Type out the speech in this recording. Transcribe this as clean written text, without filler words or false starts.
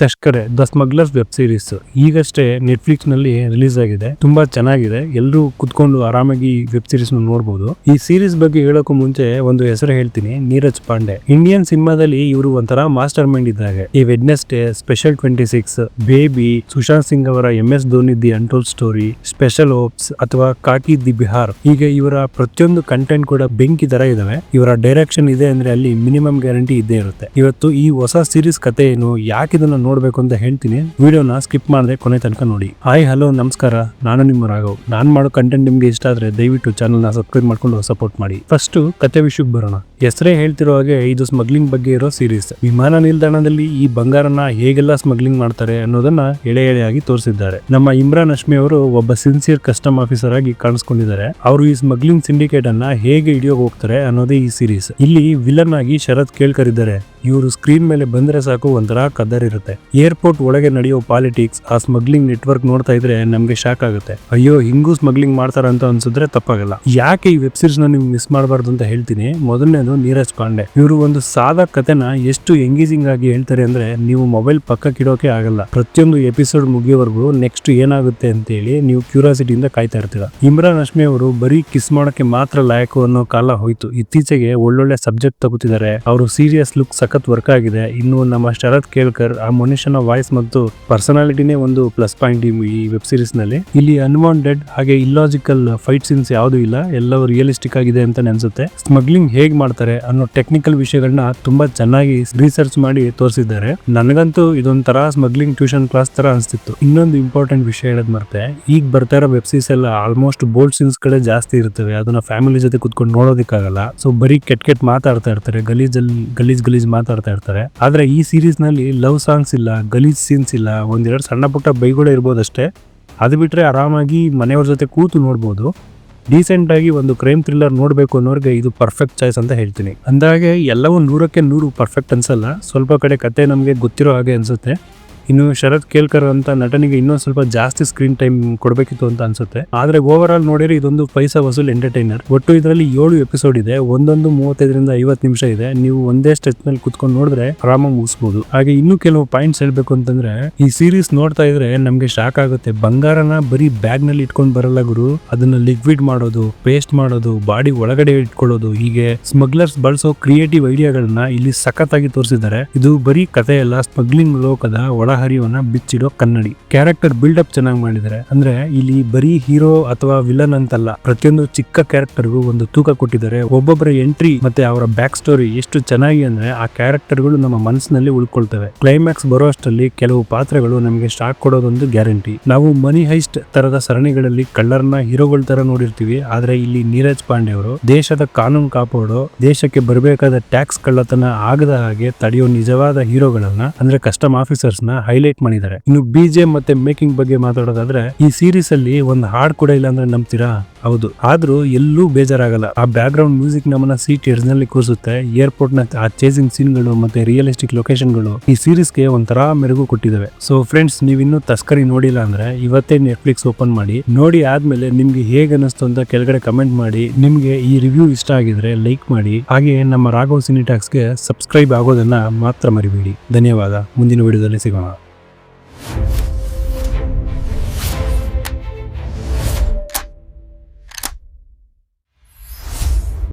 ತಸ್ಕರೆ the smugglers web series ಈಗಷ್ಟೇ Netflix ನಲ್ಲಿ release ಆಗಿದೆ. ತುಂಬಾ ಚೆನ್ನಾಗಿದೆ. ಎಲ್ಲರೂ ಕುತ್ಕೊಂಡು ಆರಾಮಾಗಿ ವೆಬ್ ಸೀರೀಸ್ ನೋಡಬಹುದು. ಈ ಸೀರೀಸ್ ಬಗ್ಗೆ ಹೇಳೋಕು ಮುಂಚೆ ಒಂದು ಹೆಸರು ಹೇಳ್ತೀನಿ, ನೀರಜ್ ಪಾಂಡೆ. ಇಂಡಿಯನ್ ಸಿನಿಮಾದಲ್ಲಿ ಇವರು ಒಂಥರ ಮಾಸ್ಟರ್ ಮೈಂಡ್ ಇದ್ದಾರೆ. ಈ Wednesday, special 26, baby, Sushant Singh ಅವರ MS Dhoni the untold story, special OOPS ಅಥವಾ ಕಾಕಿ ದಿ ಬಿಹಾರ್, ಹೀಗೆ ಇವರ ಪ್ರತಿಯೊಂದು ಕಂಟೆಂಟ್ ಕೂಡ ಬೆಂಕಿ ತರ ಇದಾವೆ. ಇವರ ಡೈರೆಕ್ಷನ್ ಇದೆ ಅಂದ್ರೆ ಅಲ್ಲಿ ಮಿನಿಮಮ್ ಗ್ಯಾರಂಟಿ ಇದ್ದೇ ಇರುತ್ತೆ. ಇವತ್ತು ಈ ಹೊಸ ಸೀರೀಸ್ ಕತೆ ಏನು, ಯಾಕೆ ಇದನ್ನ ನೋಡ್ಬೇಕು ಅಂತ ಹೇಳ್ತೀನಿ. ವಿಡಿಯೋನ ಸ್ಕಿಪ್ ಮಾಡದೆ ಕೊನೆ ತನಕ ನೋಡಿ. ಹಾಯ್ ಹಲೋ ನಮಸ್ಕಾರ, ನಾನು ನಿಮ್ಮ ರಾಘವ್. ನಾನ್ ಮಾಡೋ ಕಂಟೆಂಟ್ ನಿಮ್ಗೆ ಇಷ್ಟ ಆದ್ರೆ ದಯವಿಟ್ಟು ಚಾನಲ್ ನ ಸಬ್ಸ್ಕ್ರೈಬ್ ಮಾಡ್ಕೊಂಡು ಸಪೋರ್ಟ್ ಮಾಡಿ. ಫಸ್ಟ್ ಕತೆ ವಿಷಯಕ್ಕೆ ಬರೋಣ. ಹೆಸರೇ ಹೇಳ್ತಿರೋ ಹಾಗೆ ಇದು ಸ್ಮಗ್ಲಿಂಗ್ ಬಗ್ಗೆ ಇರೋ ಸೀರೀಸ್. ವಿಮಾನ ನಿಲ್ದಾಣದಲ್ಲಿ ಈ ಬಂಗಾರನ ಹೇಗೆಲ್ಲ ಸ್ಮಗ್ಲಿಂಗ್ ಮಾಡ್ತಾರೆ ಅನ್ನೋದನ್ನ ಎಳೆ ಎಳೆಯಾಗಿ ತೋರಿಸಿದ್ದಾರೆ. ನಮ್ಮ ಇಮ್ರಾನ್ ಹಶ್ಮಿ ಅವರು ಒಬ್ಬ ಸಿನ್ಸಿಯರ್ ಕಸ್ಟಮ್ ಆಫೀಸರ್ ಆಗಿ ಕಾಣಿಸ್ಕೊಂಡಿದ್ದಾರೆ. ಅವರು ಈ ಸ್ಮಗ್ಲಿಂಗ್ ಸಿಂಡಿಕೇಟ್ ಅನ್ನ ಹೇಗೆ ಹಿಡಿಯೋಕೆ ಹೋಗ್ತಾರೆ ಅನ್ನೋದೇ ಈ ಸೀರೀಸ್. ಇಲ್ಲಿ ವಿಲನ್ ಆಗಿ ಶರತ್ ಕೇಳ್ಕರ್ ಇದ್ದಾರೆ. ಇವರು ಸ್ಕ್ರೀನ್ ಮೇಲೆ ಬಂದ್ರೆ ಸಾಕು ಒಂಥರ ಕದರ್ ಇರುತ್ತೆ. ಏರ್ಪೋರ್ಟ್ ಒಳಗೆ ನಡೆಯೋ ಪಾಲಿಟಿಕ್ಸ್, ಆ ಸ್ಮಗ್ಲಿಂಗ್ ನೆಟ್ವರ್ಕ್ ನೋಡ್ತಾ ಇದ್ರೆ ನಮ್ಗೆ ಶಾಕ್ ಆಗುತ್ತೆ. ಅಯ್ಯೋ, ಹಿಂಗೂ ಸ್ಮಗ್ಲಿಂಗ್ ಮಾಡ್ತಾರ ಅಂತ ಅನ್ಸಿದ್ರೆ ತಪ್ಪಾಗಲ್ಲ. ಯಾಕೆ ಈ ವೆಬ್ ಸೀರೀಸ್ ನ ನೀವು ಮಿಸ್ ಮಾಡಬಾರ್ದು ಅಂತ ಹೇಳ್ತೀನಿ. ಮೊದಲನೇದು ನೀರಜ್ ಪಾಂಡೆ. ಇವರು ಒಂದು ಸಾದಾ ಕತೆನ ಎಷ್ಟು ಎಂಗೇಜಿಂಗ್ ಆಗಿ ಹೇಳ್ತಾರೆ ಅಂದ್ರೆ ನೀವು ಮೊಬೈಲ್ ಪಕ್ಕಕ್ಕಿಡೋಕೆ ಆಗಲ್ಲ. ಪ್ರತಿಯೊಂದು ಎಪಿಸೋಡ್ ಮುಗಿಯೋವರೆಗೂ ನೆಕ್ಸ್ಟ್ ಏನಾಗುತ್ತೆ ಅಂತ ಹೇಳಿ ನೀವು ಕ್ಯೂರಿಯಾಸಿಟಿಯಿಂದ ಕಾಯ್ತಾ ಇರ್ತೀರ. ಇಮ್ರಾನ್ ಹಶ್ಮಿ ಅವರು ಬರೀ ಕಿಸ್ ಮಾಡೋಕೆ ಮಾತ್ರ ಲಾಯಕು ಅನ್ನೋ ಕಾಲ ಹೋಯ್ತು. ಇತ್ತೀಚೆಗೆ ಒಳ್ಳೊಳ್ಳೆ ಸಬ್ಜೆಕ್ಟ್ ತಗೋತಿದ್ದಾರೆ. ಅವರು ಸೀರಿಯಸ್ ಲುಕ್ ಸಖತ್ ವರ್ಕ್ ಆಗಿದೆ. ಇನ್ನು ನಮ್ಮ ಶರತ್ ಕೇಳ್ಕರ್, ಆ ಮನುಷ್ಯನ ವಾಯ್ಸ್ ಮತ್ತು ಪರ್ಸನಾಲಿಟಿನೇ ಒಂದು ಪ್ಲಸ್ ಪಾಯಿಂಟ್ ಈ ವೆಬ್ ಸೀರೀಸ್ ನಲ್ಲಿ. ಇಲ್ಲಿ ಅನ್ವಾಂಟೆಡ್ ಹಾಗೆ ಇಲ್ಲಾಜಿಕಲ್ ಫೈಟ್ ಸೀನ್ಸ್ ಯಾವ್ದು ಇಲ್ಲ, ಎಲ್ಲವೂ ರಿಯಲಿಸ್ಟಿಕ್ ಆಗಿದೆ ಅಂತ ಅನ್ಸುತ್ತೆ. ಸ್ಮಗ್ಲಿಂಗ್ ಹೇಗ್ ಮಾಡ್ತಾರೆ ಅನ್ನೋ ಟೆಕ್ನಿಕಲ್ ವಿಷಯಗಳನ್ನ ತುಂಬಾ ಚೆನ್ನಾಗಿ ರಿಸರ್ಚ್ ಮಾಡಿ ತೋರಿಸಿದ್ದಾರೆ. ನನಗಂತೂ ಇದೊಂಥರ ಸ್ಮಗ್ಲಿಂಗ್ ಟ್ಯೂಷನ್ ಕ್ಲಾಸ್ ತರ ಅನ್ಸ್ತಿತ್ತು. ಇನ್ನೊಂದು ಇಂಪಾರ್ಟೆಂಟ್ ವಿಷಯ ಹೇಳದ್ ಮರ್ತೆ, ಈಗ ಬರ್ತಾ ಇರೋ ವೆಬ್ ಸೀರೀಸ್ ಎಲ್ಲ ಆಲ್ಮೋಸ್ಟ್ ಬೋಲ್ಡ್ ಸೀನ್ಸ್ ಗಳೇ ಜಾಸ್ತಿ ಇರ್ತವೆ. ಅದನ್ನ ಫ್ಯಾಮಿಲಿ ಜೊತೆ ಕುತ್ಕೊಂಡು ನೋಡೋದಕ್ಕಾಗಲ್ಲ. ಸೊ ಬರೀ ಕೆಟ್ ಮಾತಾಡ್ತಾ ಇರ್ತಾರೆ, ಗಲೀಜ್ ಮಾತಾಡ್ತಾ ಇರ್ತಾರೆ. ಆದ್ರೆ ಈ ಸೀರೀಸ್ ನಲ್ಲಿ ಲವ್ ಸಾಂಗ್ಸ್ ಇಲ್ಲ, ಗಲೀಜ್ ಸೀನ್ಸ್ ಇಲ್ಲ, ಒಂದೆರಡು ಸಣ್ಣ ಪುಟ್ಟ ಬೈಗಳೇ ಇರ್ಬೋದಷ್ಟೇ. ಅದು ಬಿಟ್ರೆ ಆರಾಮಾಗಿ ಮನೆಯವ್ರ ಜೊತೆ ಕೂತು ನೋಡ್ಬೋದು. ಡೀಸೆಂಟ್ ಆಗಿ ಒಂದು ಕ್ರೈಮ್ ಥ್ರಿಲ್ಲರ್ ನೋಡ್ಬೇಕು ಅನ್ನೋರ್ಗೆ ಇದು ಪರ್ಫೆಕ್ಟ್ ಚಾಯ್ಸ್ ಅಂತ ಹೇಳ್ತೀನಿ. ಅಂದಾಗೆ ಎಲ್ಲವೂ 100ಕ್ಕೆ 100 ಪರ್ಫೆಕ್ಟ್ ಅನ್ಸಲ್ಲ. ಸ್ವಲ್ಪ ಕಡೆ ಕತೆ ನಮಗೆ ಗೊತ್ತಿರೋ ಹಾಗೆ ಅನ್ಸುತ್ತೆ. ಇನ್ನು ಶರತ್ ಕೇಳ್ಕರ್ ಅಂತ ನಟನಿಗೆ ಇನ್ನೊಂದು ಸ್ವಲ್ಪ ಜಾಸ್ತಿ ಸ್ಕ್ರೀನ್ ಟೈಮ್ ಕೊಡಬೇಕಿತ್ತು ಅಂತ ಅನ್ಸುತ್ತೆ. ಆದ್ರೆ ಓವರ್ ಆಲ್ ನೋಡಿದ್ರೆ ಇದೊಂದು ಪೈಸಾ ವಸೂಲ್ ಎಂಟರ್ಟೈನರ್. ಒಟ್ಟು ಇದರಲ್ಲಿ 7 ಎಪಿಸೋಡ್ ಇದೆ. ಒಂದೊಂದು 35ರಿಂದ 50 ನಿಮಿಷ ಇದೆ. ನೀವು ಒಂದೇ ಸ್ಟೆಚ್ ಮೇಲೆ ಕುತ್ಕೊಂಡು ನೋಡಿದ್ರೆ ಆರಾಮಾಗಿ ಮುಗಿಸಬಹುದು. ಹಾಗೆ ಇನ್ನೂ ಕೆಲವು ಪಾಯಿಂಟ್ಸ್ ಹೇಳ್ಬೇಕು ಅಂತಂದ್ರೆ, ಈ ಸೀರೀಸ್ ನೋಡ್ತಾ ಇದ್ರೆ ನಮ್ಗೆ ಶಾಕ್ ಆಗುತ್ತೆ. ಬಂಗಾರನ ಬರೀ ಬ್ಯಾಗ್ ನಲ್ಲಿ ಇಟ್ಕೊಂಡು ಬರಲ್ಲ ಗುರು, ಅದನ್ನ ಲಿಕ್ವಿಡ್ ಮಾಡೋದು, ಪೇಸ್ಟ್ ಮಾಡೋದು, ಬಾಡಿ ಒಳಗಡೆ ಇಟ್ಕೊಳ್ಳೋದು, ಹೀಗೆ ಸ್ಮಗ್ಲರ್ಸ್ ಬಳಸೋ ಕ್ರಿಯೇಟಿವ್ ಐಡಿಯಾಗಳನ್ನ ಇಲ್ಲಿ ಸಖತ್ತಾಗಿ ತೋರಿಸಿದ್ದಾರೆ. ಇದು ಬರೀ ಕಥೆ ಅಲ್ಲ, ಸ್ಮಗ್ಲಿಂಗ್ ಲೋಕದ ಒಳ ಹರಿವನ್ನ ಬಿಚ್ಚಿಡೋ ಕನ್ನಡಿ. ಕ್ಯಾರೆಕ್ಟರ್ ಬಿಲ್ಡಪ್ ಚೆನ್ನಾಗಿ ಮಾಡಿದ್ದಾರೆ. ಅಂದ್ರೆ ಇಲ್ಲಿ ಬರೀ ಹೀರೋ ಅಥವಾ ವಿಲನ್ ಅಂತಲ್ಲ, ಪ್ರತಿಯೊಂದು ಚಿಕ್ಕ ಕ್ಯಾರೆಕ್ಟರ್ಗೂ ಒಂದು ತೂಕ ಕೊಟ್ಟಿದ್ದಾರೆ. ಒಬ್ಬೊಬ್ಬರ ಎಂಟ್ರಿ ಮತ್ತೆ ಅವರ ಬ್ಯಾಕ್ ಸ್ಟೋರಿ ಎಷ್ಟು ಚೆನ್ನಾಗಿ ಅಂದ್ರೆ ಆ ಕ್ಯಾರೆಕ್ಟರ್ಗಳು ನಮ್ಮ ಮನಸ್ಸಿನಲ್ಲಿ ಉಳ್ಕೊಳ್ತವೆ. ಕ್ಲೈಮ್ಯಾಕ್ಸ್ ಬರೋ ಅಷ್ಟರಲ್ಲಿ ಕೆಲವು ಪಾತ್ರಗಳು ನಮಗೆ ಶಾಕ್ ಕೊಡೋದೊಂದು ಗ್ಯಾರಂಟಿ. ನಾವು ಮನಿ ಹೈಸ್ಟ್ ತರದ ಸರಣಿಗಳಲ್ಲಿ ಕಳ್ಳರ್ನ ಹೀರೋಗಳ ತರ ನೋಡಿರ್ತೀವಿ. ಆದ್ರೆ ಇಲ್ಲಿ ನೀರಜ್ ಪಾಂಡೆ ಅವರು ದೇಶದ ಕಾನೂನು ಕಾಪಾಡೋ, ದೇಶಕ್ಕೆ ಬರಬೇಕಾದ ಟ್ಯಾಕ್ಸ್ ಕಳ್ಳತನ ಆಗದ ಹಾಗೆ ತಡೆಯೋ ನಿಜವಾದ ಹೀರೋಗಳನ್ನ, ಅಂದ್ರೆ ಕಸ್ಟಮ್ ಆಫೀಸರ್ಸ್ ನ ಹೈಲೈಟ್ ಮಾಡಿದ್ದಾರೆ. ಇನ್ನು BGM ಮತ್ತೆ ಮೇಕಿಂಗ್ ಬಗ್ಗೆ ಮಾತಾಡೋದಾದ್ರೆ, ಈ ಸೀರೀಸ್ ಅಲ್ಲಿ ಒಂದು ಹಾಡ್ ಕೂಡ ಇಲ್ಲ ಅಂದ್ರೆ ನಂಬ್ತೀರಾ? ಹೌದು. ಆದ್ರೂ ಎಲ್ಲೂ ಬೇಜಾರಾಗಲ್ಲ. ಆ ಬ್ಯಾಕ್ ಗ್ರೌಂಡ್ ಮ್ಯೂಸಿಕ್ ನಮ್ಮನ್ನ ಸೀಟ್ ನಲ್ಲಿ ಕೂರಿಸುತ್ತೆ. ಏರ್ಪೋರ್ಟ್ ನ ಆ ಚೇಸಿಂಗ್ ಸೀನ್ ಗಳು ಮತ್ತೆ ರಿಯಲಿಸ್ಟಿಕ್ ಲೊಕೇಶನ್ ಗಳು ಈ ಸೀರೀಸ್ ಗೆ ಒಂಥರ ಮೆರುಗು ಕೊಟ್ಟಿದ್ದಾವೆ. ಸೊ ಫ್ರೆಂಡ್ಸ್, ನೀವು ಇನ್ನೂ ತಸ್ಕರಿ ನೋಡಿಲ್ಲ ಅಂದ್ರೆ ಇವತ್ತೇ ನೆಟ್ಫ್ಲಿಕ್ಸ್ ಓಪನ್ ಮಾಡಿ ನೋಡಿ. ಆದ್ಮೇಲೆ ನಿಮ್ಗೆ ಹೇಗೆ ಅನಿಸ್ತು ಅಂತ ಕೆಳಗಡೆ ಕಮೆಂಟ್ ಮಾಡಿ. ನಿಮ್ಗೆ ಈ ರಿವ್ಯೂ ಇಷ್ಟ ಆಗಿದ್ರೆ ಲೈಕ್ ಮಾಡಿ. ಹಾಗೆ ನಮ್ಮ ರಾಘವ್ ಸಿನಿಟಾಕ್ಸ್ ಗೆ ಸಬ್ಸ್ಕ್ರೈಬ್ ಆಗೋದನ್ನ ಮಾತ್ರ ಮರಿಬೇಡಿ. ಧನ್ಯವಾದ. ಮುಂದಿನ ವಿಡಿಯೋದಲ್ಲಿ ಸಿಗೋಣ.